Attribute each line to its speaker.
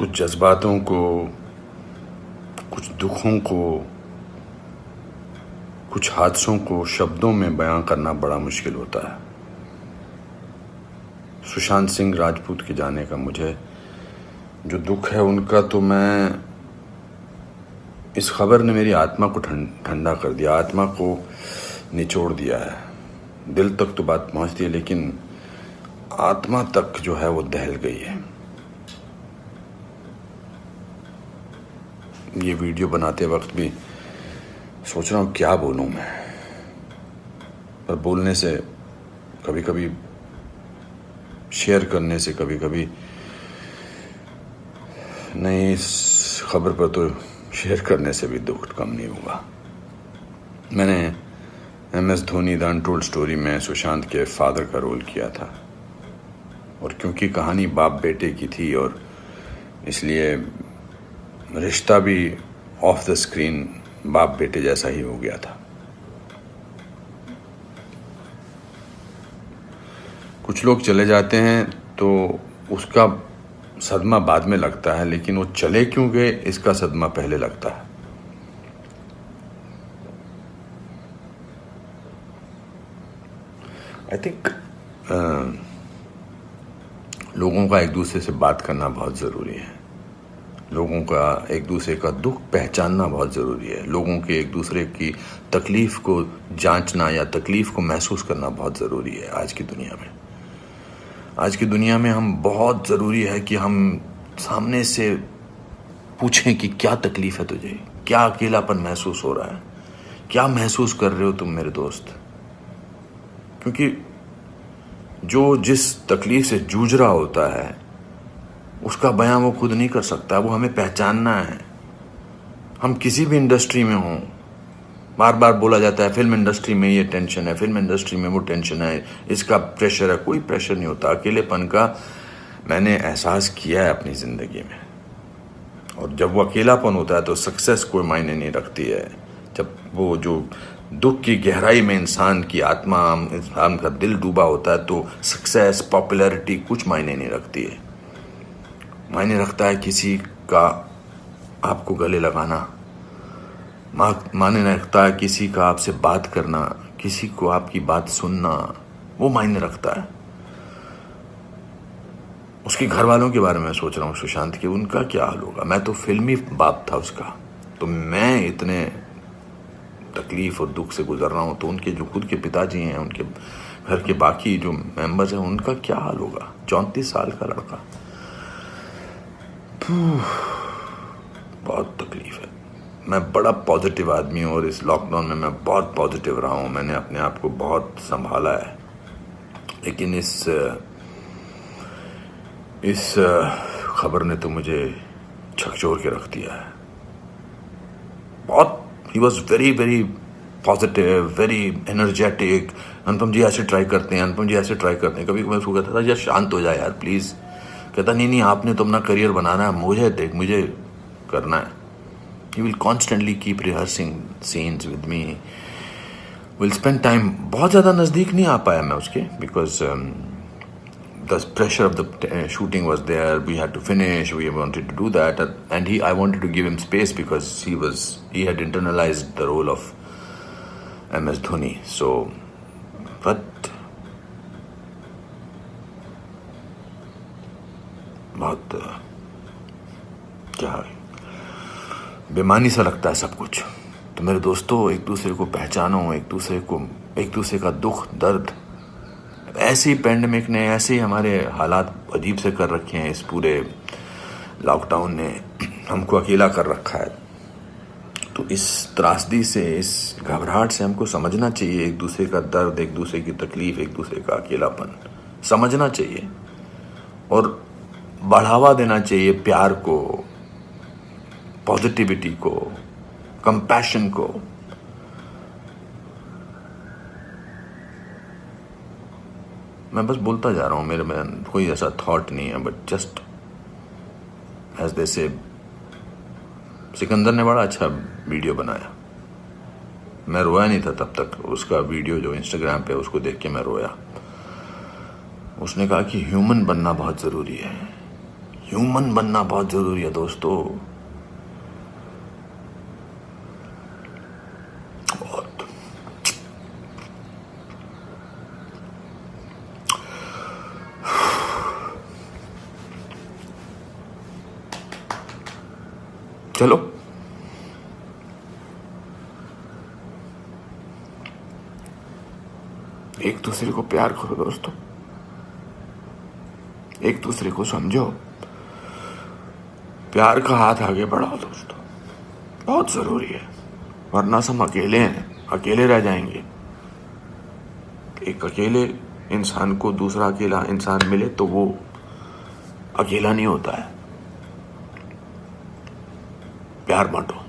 Speaker 1: कुछ जज्बातों को, कुछ दुखों को, कुछ हादसों को शब्दों में बयां करना बड़ा मुश्किल होता है। सुशांत सिंह राजपूत के जाने का मुझे जो दुख है उनका, तो मैं इस खबर ने मेरी आत्मा को ठंडा कर दिया, आत्मा को निचोड़ दिया है। दिल तक तो बात पहुंचती है, लेकिन आत्मा तक जो है वो दहल गई है। ये वीडियो बनाते वक्त भी सोच रहा हूँ क्या बोलूँ मैं, पर बोलने से कभी कभी, शेयर करने से कभी कभी नहीं, इस खबर पर तो शेयर करने से भी दुख कम नहीं हुआ। मैंने MS Dhoni the untold story में सुशांत के फादर का रोल किया था, और क्योंकि कहानी बाप बेटे की थी और इसलिए रिश्ता भी ऑफ द स्क्रीन बाप बेटे जैसा ही हो गया था। कुछ लोग चले जाते हैं तो उसका सदमा बाद में लगता है, लेकिन वो चले क्यों गए इसका सदमा पहले लगता है। आई थिंक लोगों का एक दूसरे से बात करना बहुत ज़रूरी है। लोगों का एक दूसरे का दुख पहचानना बहुत ज़रूरी है। लोगों के एक दूसरे की तकलीफ़ को जांचना या तकलीफ़ को महसूस करना बहुत ज़रूरी है आज की दुनिया में। आज की दुनिया में हम बहुत ज़रूरी है कि हम सामने से पूछें कि क्या तकलीफ़ है तुझे, क्या अकेलापन महसूस हो रहा है, क्या महसूस कर रहे हो तुम मेरे दोस्त। क्योंकि जो जिस तकलीफ़ से जूझ रहा होता है उसका बयां वो खुद नहीं कर सकता, वो हमें पहचानना है। हम किसी भी इंडस्ट्री में हों, बार बार बोला जाता है फिल्म इंडस्ट्री में ये टेंशन है, फिल्म इंडस्ट्री में वो टेंशन है, इसका प्रेशर है। कोई प्रेशर नहीं होता। अकेलेपन का मैंने एहसास किया है अपनी ज़िंदगी में, और जब वो अकेलापन होता है तो सक्सेस कोई मायने नहीं रखती है। जब वो जो दुख की गहराई में इंसान की आत्मा, इंसान का दिल डूबा होता है, तो सक्सेस, पॉपुलैरिटी कुछ मायने नहीं रखती है। मायने रखता है किसी का आपको गले लगाना, मायने रखता है किसी का आपसे बात करना, किसी को आपकी बात सुनना, वो मायने रखता है। उसके घर वालों के बारे में सोच रहा हूँ सुशांत के, उनका क्या हाल होगा। मैं तो फिल्मी बाप था उसका, तो मैं इतने तकलीफ और दुख से गुजर रहा हूँ, तो उनके जो खुद के पिताजी हैं, उनके घर के बाकी जो मेंबर्स हैं, उनका क्या हाल होगा। 34 साल का लड़का, बहुत तकलीफ है। मैं बड़ा पॉजिटिव आदमी हूँ और इस लॉकडाउन में मैं बहुत पॉजिटिव रहा हूँ। मैंने अपने आप को बहुत संभाला है, लेकिन इस खबर ने तो मुझे झकझोर के रख दिया है। बहुत ही was very very positive, very energetic. Anupam ji ऐसे ट्राई करते हैं, अनुपम जी ऐसे ट्राई करते हैं। कभी मैं उसको कहता था यार शांत हो जाए यार प्लीज़। कहता नहीं, आपने तो अपना करियर बनाना है, मुझे देख, मुझे करना है। He will constantly keep rehearsing scenes with me. We'll spend time. बहुत ज़्यादा नज़दीक नहीं आ पाया मैं उसके, because the pressure of the shooting was there. We had to finish. We wanted to do that, and I wanted to give him space because he had internalized the role of MS Dhoni. So, but बहुत क्या बेमानी सा लगता है सब कुछ। तो मेरे दोस्तों, एक दूसरे को पहचानो, एक दूसरे का दुख दर्द। ऐसे ही पैंडेमिक ने, ऐसे ही हमारे हालात अजीब से कर रखे हैं। इस पूरे लॉकडाउन ने हमको अकेला कर रखा है। तो इस त्रासदी से, इस घबराहट से हमको समझना चाहिए एक दूसरे का दर्द, एक दूसरे की तकलीफ, एक दूसरे का अकेलापन समझना चाहिए और बढ़ावा देना चाहिए प्यार को, पॉजिटिविटी को, कंपैशन को। मैं बस बोलता जा रहा हूँ, मेरे में कोई ऐसा थॉट नहीं है, बट जस्ट एज दे से। सिकंदर ने बड़ा अच्छा वीडियो बनाया, मैं रोया नहीं था तब तक। उसका वीडियो जो इंस्टाग्राम पे, उसको देख के मैं रोया। उसने कहा कि ह्यूमन बनना बहुत ज़रूरी है। ह्यूमन बनना बहुत जरूरी है दोस्तों। बहुत। चलो एक दूसरे को प्यार करो दोस्तों, एक दूसरे को समझो, प्यार का हाथ आगे बढ़ाओ दोस्तों, बहुत जरूरी है। वरना हम अकेले हैं, अकेले रह जाएंगे। एक अकेले इंसान को दूसरा अकेला इंसान मिले तो वो अकेला नहीं होता है। प्यार बांटो।